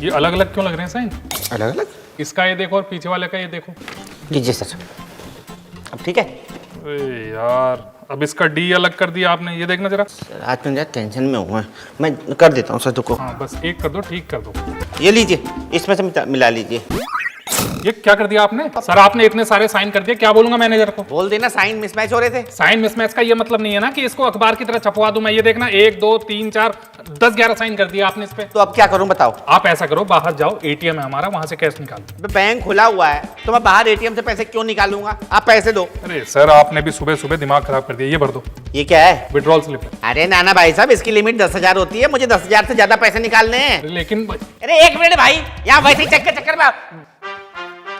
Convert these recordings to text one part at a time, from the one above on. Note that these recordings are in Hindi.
ये अलग अलग क्यों लग रहे हैं साइन? अलग अलग? इसका ये देखो और पीछे वाले का ये देखो। लीजिए सर, अब ठीक है? अरे यार, अब इसका डी अलग कर दिया आपने, ये देखना जरा। सर आज मैं टेंशन में हूँ, मैं कर देता हूँ सर को। हाँ बस एक कर दो, ठीक कर दो। ये लीजिए, इसमें से मिला लीजिए। ये क्या कर दिया आपने? सर आपने इतने सारे साइन कर दिए, क्या बोलूंगा मैनेजर को? बोल देना साइन मिसमैच हो रहे थे। साइन मिसमैच का ये मतलब नहीं है ना कि इसको अखबार की तरह छपवा दूं मैं। ये देखना 1 2 3 4 10 11 साइन कर दिया आपने इस पे। तो अब क्या करूं बताओ? आप ऐसा करो, बाहर जाओ, एटीएम है हमारा, वहां से कैश निकालो। बैंक खुला हुआ है तो मैं बाहर एटीएम से पैसे क्यों निकालूंगा? आप पैसे दो। अरे सर आपने भी सुबह सुबह दिमाग खराब कर दिया, ये भर दो। ये क्या है? विड्रॉल स्लिप है। अरे नाना भाई साहब, इसकी लिमिट 10,000 होती है, मुझे 10,000 से ज्यादा पैसे निकालने हैं। लेकिन अरे एक मिनट भाई, यहाँ वैसे ही चेक के चक्कर में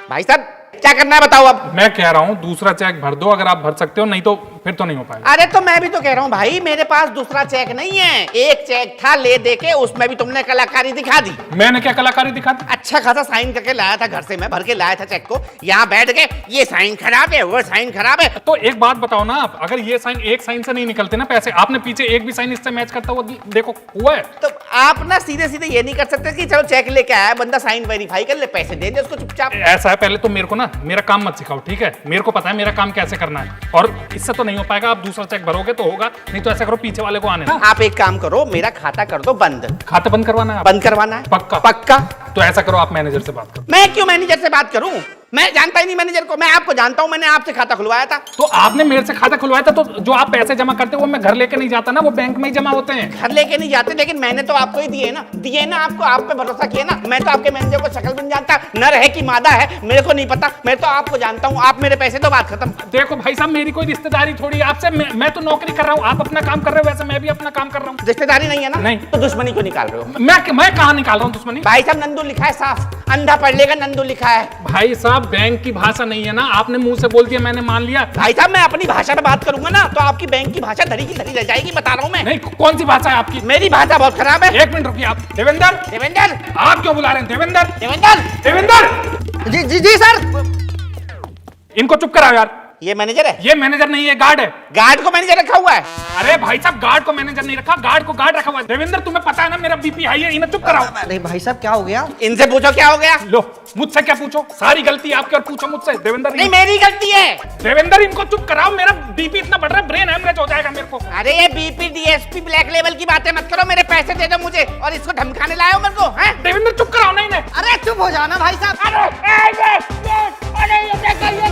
भाई साहब क्या करना है बताओ अब? मैं कह रहा हूँ दूसरा चेक भर दो, अगर आप भर सकते हो, नहीं तो फिर तो नहीं हो पाएगा। अरे तो मैं भी तो कह रहा हूँ भाई, मेरे पास दूसरा चेक नहीं है, एक चेक था ले दे के, उसमें भी तुमने कलाकारी दिखा दी। मैंने क्या कलाकारी दिखा दी? अच्छा खासा साइन करके लाया था घर से, मैं भर के लाया था चेक को, यहाँ बैठ के ये साइन खराब है, वो साइन खराब है। तो एक बात बताओ ना आप, अगर ये साइन एक साइन से नहीं निकलते ना पैसे, आपने पीछे एक भी साइन इससे मैच करता हुआ देखो हुआ है? तो आप ना सीधे सीधे ये नहीं कर सकते कि चलो चेक लेके आया बंदा, साइन वेरीफाई कर ले, पैसे दे दे उसको चुपचाप। ऐसा है, पहले तो मेरे को ना मेरा काम मत सिखाओ, ठीक है? मेरे को पता है मेरा काम कैसे करना है, और इससे तो नहीं हो पाएगा। आप दूसरा चेक भरोगे तो होगा, नहीं तो ऐसा करो पीछे वाले को आने दो। आप एक काम करो, मेरा खाता कर दो बंद। खाता बंद करवाना है? बंद करवाना है पक्का? पक्का। तो ऐसा करो, आप मैनेजर से बात करो। मैं क्यों मैनेजर से बात करूं? मैं जानता ही नहीं मैनेजर को, मैं आपको जानता हूं, मैंने आपसे खाता खुलवाया था। तो आपने मेरे से खाता खुलवाया था, तो जो आप पैसे जमा करते हो वो मैं घर लेके नहीं जाता ना, वो बैंक में ही जमा होते हैं। घर लेके नहीं जाते, लेकिन मैंने तो आपको ही दिए ना, दिए ना आपको, आप पे भरोसा किया ना। मैं तो आपके मैनेजर को शक्ल भी नहीं जानता, नर है कि मादा है मेरे को नहीं पता, मैं तो आपको जानता हूँ। आप मेरे पैसे दो, बात खत्म। देखो भाई साहब, मेरी कोई रिश्तेदारी थोड़ी है आपसे, मैं तो नौकरी कर रहा हूँ, आप अपना काम कर रहे हो, वैसे मैं भी अपना काम कर रहा हूँ। रिश्तेदारी नहीं है ना? नहीं। तो दुश्मनी क्यों निकाल रहे हो? मैं कहाँ निकाल रहा हूँ दुश्मनी? भाई साहब नंदू लिखा है साफ, अंधा पढ़ लेगा, नंदू लिखा है। भाई साहब बैंक की भाषा नहीं है ना, आपने मुंह से बोल दिया, मैंने मान लिया। भाई साहब मैं अपनी भाषा में बात करूंगा ना तो आपकी बैंक की भाषा धरी की धरी रह जाएगी, बता रहा हूँ मैं। नहीं, कौन सी भाषा है आपकी? मेरी भाषा बहुत खराब है। एक मिनट रुकिए आप। देवेंद्र, देवेंद्र, आप क्यों बुला रहे हैं? देवेंद्र, देवेंद्र, देवेंद्र, जी जी जी सर। इनको चुप कराओ यार। ये मैनेजर है? ये मैनेजर नहीं है, गार्ड है। गार्ड को मैनेजर रखा हुआ है? अरे भाई साहब, गार्ड को मैनेजर नहीं रखा, गार्ड को गार्ड रखा हुआ है। देवेंद्र, तुम्हें पता है ना मेरा बीपी हाई है, इन्हें चुप कराओ। अरे भाई साहब क्या हो गया? इनसे पूछो क्या हो गया। लो, मुझसे क्या पूछो, सारी गलती आपकी, और पूछो मुझसे। देवेंद्र नहीं मेरी गलती है। देवेंद्र, इनको चुप कराओ, मेरा बीपी इतना बढ़ रहा है, ब्रेन हेमरेज हो जाएगा मेरे को। अरे ये बीपी डीएसपी ब्लैक लेवल की बातें मत करो, मेरे पैसे दे दो मुझे, और इसको धमकाने लाए हो मेरे को, हैं? देवेंद्र चुप कराओ। नहीं नहीं, अरे चुप हो जाना भाई साहब। अरे ये देखो, ये